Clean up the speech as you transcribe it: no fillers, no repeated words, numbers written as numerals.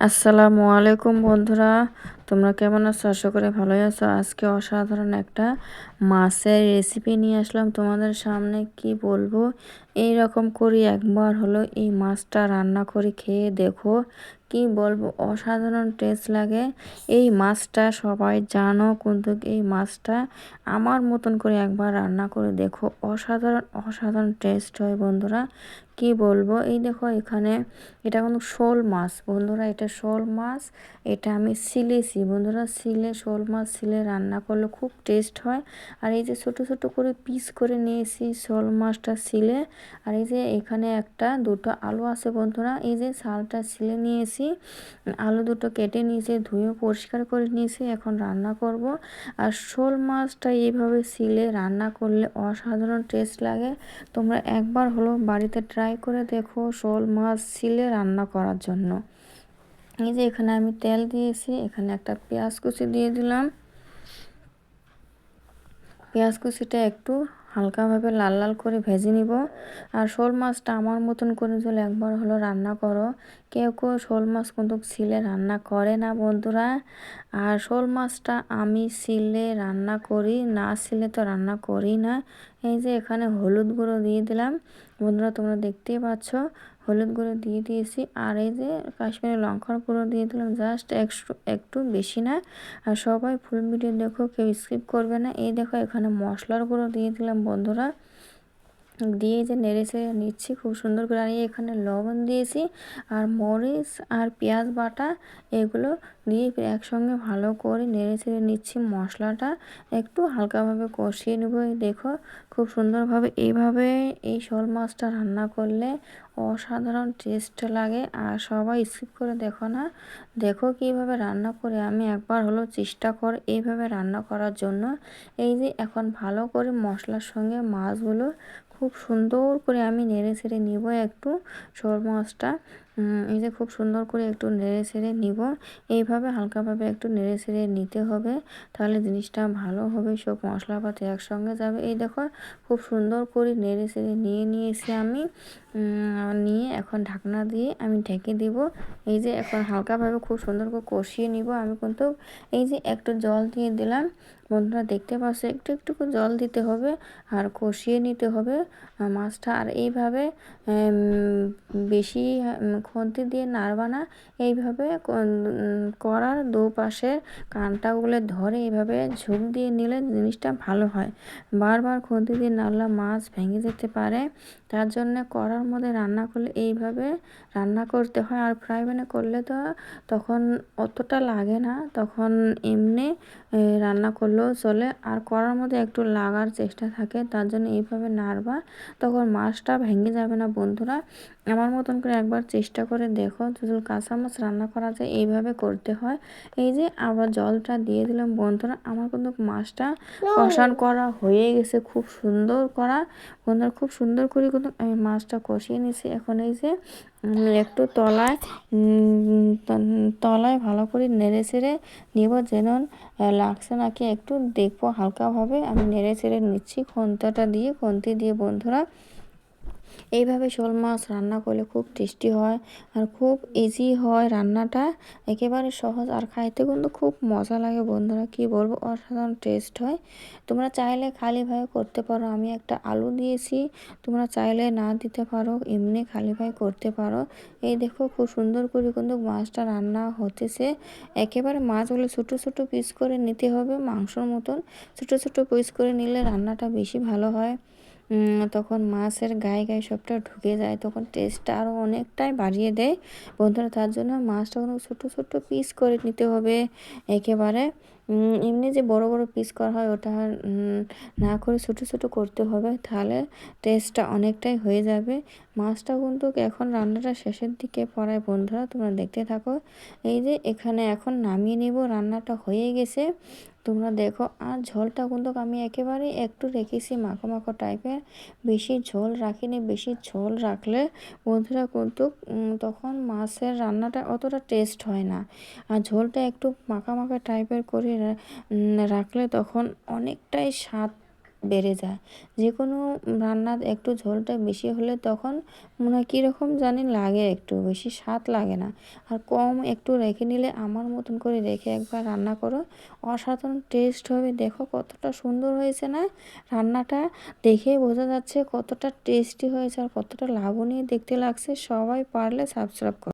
আসসালামু আলাইকুম বন্ধুরা, তোমরা কেমন আছো? আশা করি ভালোই আছো। আজকে অসাধারণ একটা মাছের রেসিপি নিয়ে আসলাম তোমাদের সামনে। কি বলবো, এই রকম করি একবার হলো এই মাছটা রান্না করে খেয়ে দেখো। কি বলবো, অসাধারণ টেস্ট লাগে। এই মাছটা সবাই জানো, কিন্তু এই মাছটা আমার মতন করে একবার রান্না করে দেখো। অসাধারণ অসাধারণ টেস্ট হয় বন্ধুরা। কি বলবো, এই দেখো এখানে এটা কিন্তু শোল মাছ বন্ধুরা, এটা শোল মাছ। এটা আমি শিলেছি বন্ধুরা, শিলে শোল মাছ শিলে রান্না করলে খুব টেস্ট হয়। আর এই যে ছোট ছোট করে পিস করে নিয়েছি শোল মাছটা শিলে। আর এই যে এখানে দুটো আলু আছে বন্ধুরা, এই যে শালটা শিলে নিয়েছি, আলু দুটো কেটে নিয়েছি, ধুয়ে পরিষ্কার করে নিয়েছি, এখন রান্না করব। আর শোল মাছটা এইভাবে শিলে রান্না করলে অসাধারণ টেস্ট লাগে। তোমরা একবার হলো বাড়িতে ট্রাই করে দেখো শোল মাছ শিলে রান্না করার জন্য। এই যে এখানে আমি তেল দিয়েছি, এখানে একটা পেঁয়াজ কুচি দিয়ে দিলাম। পেঁয়াজ কুচিটা একটু হালকাভাবে লাল লাল করে ভেজে নিব। আর শোল মাছটা আমার মতন করে যদি একবার হলো রান্না করো। কেউ কেউ শোল মাছ কিন্তু শিলে রান্না করে না বন্ধুরা। আর শোল মাছটা আমি শিলে রান্না করি, না শিলে তো রান্না করি না। এই যে এখানে হলুদ গুঁড়ো দিয়ে দিলাম বন্ধুরা, তোমরা দেখতেই পাচ্ছ হলুদ গুঁড়ো দিয়ে দিয়েছি। আর এই যে কাশ্মীরি লঙ্কার গুঁড়ো দিয়ে দিলাম, জাস্ট একটু একটু, বেশি না। আর সবাই ফুল ভিডিও দেখো, কেউ স্কিপ করবে না। এই দেখো এখানে মশলার গুঁড়ো দিয়ে দিলাম বন্ধুরা, দিয়ে যে নেড়ে চেড়ে নিচ্ছি খুব সুন্দর করে। আর এখানে লবণ দিয়েছি, আর মরিচ আর পেঁয়াজ বাটা এগুলো দিয়ে একসঙ্গে ভালো করে নেড়ে চেড়ে নিচ্ছি। মশলাটা একটু হালকাভাবে কষিয়ে নেব। দেখো খুব সুন্দরভাবে এইভাবে এই শোল মাছটা রান্না করলে অসাধারণ টেস্ট লাগে। আর সবাই স্কিপ করে দেখো না, দেখো কীভাবে রান্না করে। আমি একবার হলো চেষ্টা কর এইভাবে রান্না করার জন্য। এই যে এখন ভালো করে মশলার সঙ্গে মাছগুলো খুব সুন্দর করে আমি নেড়ে ছেড়ে নিব একটু শোল মাছটা। এই যে খুব সুন্দর করে একটু নেড়ে ছেড়ে নিব। এইভাবে হালকাভাবে একটু নেড়ে ছেড়ে নিতে হবে, তাহলে জিনিসটা ভালো হবে, সব মশলাপাতি একসঙ্গে যাবে। এই দেখো খুব সুন্দর করে নেড়ে ছেড়ে নিয়েছি আমি। নিয়ে এখন ঢাকনা দিয়ে আমি ঢেকে দিব। এই যে এখন হালকাভাবে খুব সুন্দর করে কষিয়ে নিব আমি, কিন্তু এই যে একটু জল দিয়ে দিলাম বন্ধুরা, দেখতে পাচ্ছ একটু একটু করে জল দিতে হবে আর কষিয়ে নিতে হবে মাছটা। আর এইভাবে বেশি খুন্তি দিয়ে নাড়বা না, এইভাবে করার দুপাশের কাঁটাগুলো ধরে এইভাবে ঝুঁক দিয়ে নিলে জিনিসটা ভালো হয়। বারবার খুন্তি দিয়ে নাড়লে মাছ ভেঙে যেতে পারে, তার জন্য কড়ার মধ্যে রান্না করলে এইভাবে রান্না করতে হয়। আর ফ্রাই প্যানে করলে তো তখন অতটা লাগে না, তখন এমনি রান্না করলেও চলে। আর কড়ার মধ্যে একটু লাগার চেষ্টা থাকে, তার জন্য এইভাবে নাড়বা, তখন মাছটা ভেঙে যাবে না বন্ধুরা। আমার মতন করে একবার চেষ্টা করে দেখো, যদি কাঁচা মাছ রান্না করা যায় এইভাবে করতে হয়। এই যে আবার জলটা দিয়ে দিলাম বন্ধুরা, আমার কিন্তু মাছটা কষান করা হয়ে গেছে, খুব সুন্দর করা বন্ধুরা, খুব সুন্দর করে কিন্তু আমি মাছটা কষিয়ে নিয়েছি। এখন এই যে একটু তলায় ভালো করে নেড়ে চেড়ে নিব, যেন লাগছে নাকি একটু দেখবো হালকাভাবে আমি নেড়ে চেড়ে নিচ্ছি খুন্তি দিয়ে বন্ধুরা। এইভাবে শোল মাছ রান্না করলে খুব টেস্টি হয়, আর খুব ইজি হয় রান্নাটা, একেবারে সহজ। আর খাইতে কিন্তু খুব মজা লাগে বন্ধুরা, কি বলবো, অসাধারণ টেস্ট হয়। তোমরা চাইলে খালিভাবে করতে পারো, আমি একটা আলু দিয়েছি, তোমরা চাইলে না দিতে পারো, এমনি খালিভাবে করতে পারো। এই দেখো খুব সুন্দর করে কিন্তু মাছটা রান্না হতেছে। একেবারে মাছগুলো ছোটো ছোটো পিস করে নিতে হবে, মাংসর মতন ছোটো ছোটো পিস করে নিলে রান্নাটা বেশি ভালো হয়। তখন মাছের গায়ে গায়ে সবটা ঢুকে যায়, তখন টেস্টটা আরও অনেকটাই বাড়িয়ে দেয় বন্ধুরা। তার জন্য মাছটা কোনো ছোটো ছোটো পিস করে নিতে হবে একেবারে। এমনি যে বড় বড় পিস করা হয় ওটা না করে ছোটো ছোটো করতে হবে, তাহলে টেস্টটা অনেকটাই হয়ে যাবে। মাছটা কিন্তু এখন রান্নাটা শেষের দিকে পড়ায় বন্ধুরা, তোমরা দেখতে থাকো। এই যে এখানে এখন নামিয়ে নিব, রান্নাটা হয়ে গেছে তোমরা দেখো। আর ঝোলটা কিন্তু আমি একেবারে একটু রেখেছি মাখো মাখো টাইপের, বেশি ঝোল রাখিনি। বেশি ঝোল রাখলে বন্ধুরা কিন্তু তখন মাছের রান্নাটা অতটা টেস্ট হয় না। আর ঝোলটা একটু মাখা মাখা টাইপের করে রাখলে তখন অনেকটাই স্বাদ বেড়ে যায়। যে কোনো রান্নার একটু ঝোলটা বেশি হলে তখন মনে হয় কীরকম জানি লাগে, একটু বেশি স্বাদ লাগে না। আর কম একটু রেখে নিলে আমার মতন করে রেখে একবার রান্না করো, অসাধারণ টেস্ট হবে। দেখো কতটা সুন্দর হয়েছে না রান্নাটা, দেখেই বোঝা যাচ্ছে কতটা টেস্টি হয়েছে আর কতটা লাবণীয় দেখতে লাগছে। সবাই পারলে সাবস্ক্রাইব করো।